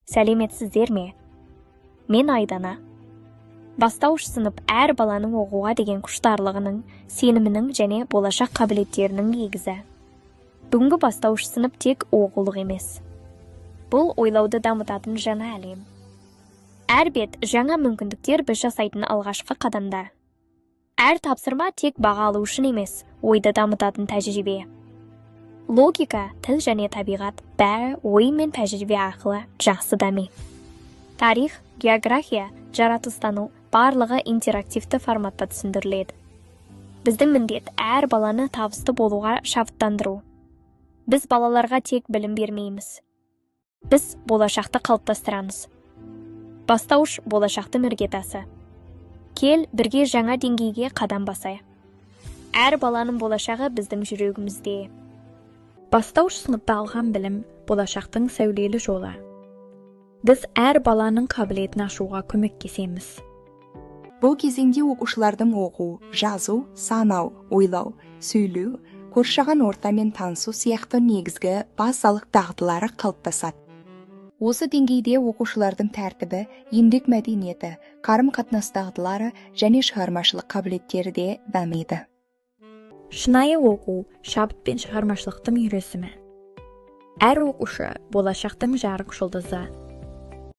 Сәлеметсіздер ме? Мен Айдана. Бастауыш сынып әр баланың оқуға деген құштарлығының, сенімінің және болашақ қабілеттерінің негізі. Бүгінгі бастауыш сынып тек оқулық емес. Бұл ойлауды дамытатын жаңа әлем. Әр бет жаңа мүмкіндіктер біз жасайтын алғашқы қадамдар. Әр тапсырма тек баға алу үшін емес, ойды дамытатын тәжірибе. Логика, тіл және табиғат бәрі ой мен тәжірибе арқылы жақсы дами. Тарих, география, жаратылыстану барлығы интерактивті форматта түсіндіріледі. Біздің міндет әр баланы табысты болуға шабыттандыру. Біз балаларға тек білім бермейміз. Біз болашақты қалыптастырамыз. Бастауыш болашақтың іргетасы. Кел, бірге жаңа деңгейге қадам басайық. Әр баланың болашағы біздің жүрегімізде. Бастауыш сыныпта алған білім болашақтың сәулелі жолы. Біз әр баланың қабілетін ашуға көмектесеміз. Бұл кезеңде оқушылардың оқу, жазу, санау, ойлау, сөйлеу, қоршаған ортамен танысу сияқты негізгі базалық дағдылары қалыптасады. Осы деңгейде оқушылардың тәртібі, еңбек мәдениеті, қарым-қатынас дағдылары және шығармашылық қабілеттері де дамиды. Шынайы оқу, шабыт пен шығармашылықтың үйлесімі. Әр оқушы болашақтың жарық жұлдызы.